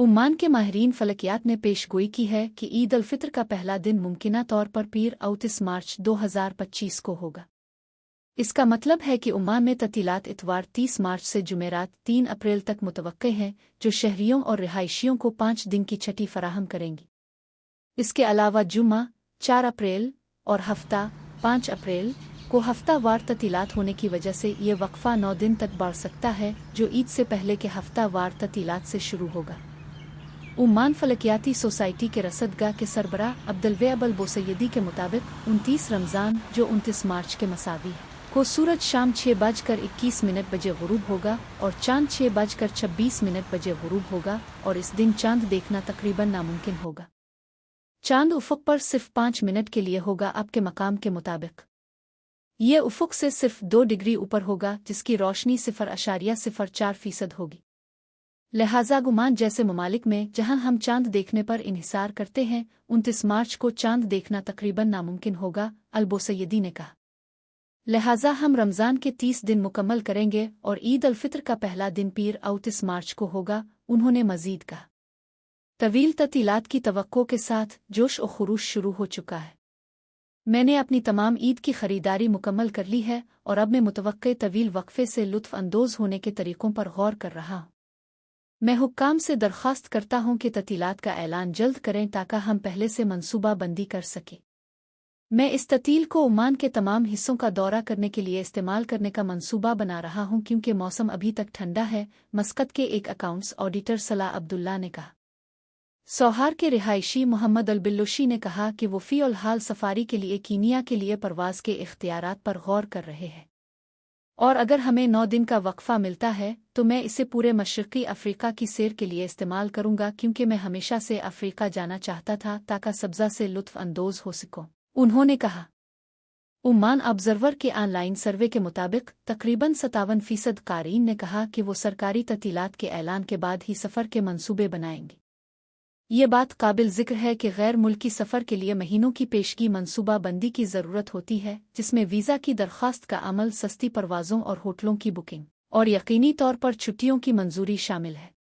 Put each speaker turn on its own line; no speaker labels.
Oman के माहिरीन फलकियात ने पेशगोई की है कि ईद अल फित्र का पहला दिन मुमकिना तौर पर पीर 29 मार्च 2025 को होगा। इसका मतलब है कि ओमान में ततीलात इतवार 30 मार्च से जुमेरात 3 अप्रैल तक मुतवक्के हैं, जो शहरियों और रिहायशियों को 5 दिन की छुट्टी फराहम करेंगी। इसके अलावा जुम्मा 4 अप्रैल और हफ्ता 5 अप्रैल को हफ्तावार ततीलात होने की वजह से ये वक्फा 9 दिन तक बढ़ सकता है, जो ईद से पहले के हफ्तावार ततीलात से शुरू होगा। ओमान फलकियाती सोसाइटी के रसदगाह के सरबराह अब्दुल अल बोसैदी के मुताबिक 29 रमज़ान, जो 29 मार्च के मसावी है, को सूरज शाम 6:21 बजे गुरूब होगा और चांद 6:26 बजे गुरूब होगा और इस दिन चांद देखना तकरीबन नामुमकिन होगा। चांद उफ़ुक़ पर सिर्फ 5 मिनट के लिए होगा। आपके मकाम के मुताबिक ये उफ़ुक़ से सिर्फ 2 डिग्री ऊपर होगा, जिसकी रोशनी 0.04% होगी। लिहाजा गुमान जैसे ममालिक में जहां हम चांद देखने पर इन्हिसार करते हैं, 29 मार्च को चांद देखना तकरीबन नामुमकिन होगा, अल बोसैदी ने कहा। लिहाजा हम रमज़ान के 30 दिन मुकम्मल करेंगे और ईद अल फित्र का पहला दिन पीर 29 मार्च को होगा। उन्होंने मज़ीद कहा, तवील ततीलात की तवक्को के साथ जोश और खुरूश शुरू हो चुका है। मैंने अपनी तमाम ईद की खरीदारी मुकम्मल कर ली है और अब मैं मुतवक्के तवील वक्फे से लुत्फ़ अंदोज़ होने के तरीक़ों पर गौर कर रहा हूँ। मैं हुक्काम से दरख्वास्त करता हूँ कि ततीलात का ऐलान जल्द करें ताकि हम पहले से मंसूबा बंदी कर सकें। मैं इस ततील को ओमान के तमाम हिस्सों का दौरा करने के लिए इस्तेमाल करने का मंसूबा बना रहा हूँ क्योंकि मौसम अभी तक ठंडा है, मस्कत के एक अकाउंट्स ऑडिटर सलाह अब्दुल्ला ने कहा। सोहार के रिहायशी मोहम्मद अल बिल्लुशी ने कहा कि वो फ़ी हाल सफारी के लिए कीनिया के लिए परवाज़ के इख्तियारात पर गौर कर रहे हैं और अगर हमें 9 दिन का वक्फा मिलता है तो मैं इसे पूरे मशरक़ी अफ़्रीका की सैर के लिए इस्तेमाल करूँगा क्योंकि मैं हमेशा से अफ़्रीका जाना चाहता था ताकि सब्ज़ा से लुत्फ़ अंदोज़ हो सकूँ, उन्होंने कहा। ओमान ऑब्ज़र्वर के ऑनलाइन सर्वे के मुताबिक तकरीबन 57% क़ारीन ने कहा कि वो सरकारी ततीलात के ऐलान के बाद ही सफ़र के मंसूबे बनाएंगे। ये बात काबिल ज़िक्र है कि गैर मुल्की सफ़र के लिए महीनों की पेशगी मंसूबा बंदी की ज़रूरत होती है, जिसमें वीज़ा की दरख्वास्त का अमल, सस्ती परवाज़ों और होटलों की बुकिंग और यकीनी तौर पर छुट्टियों की मंजूरी शामिल है।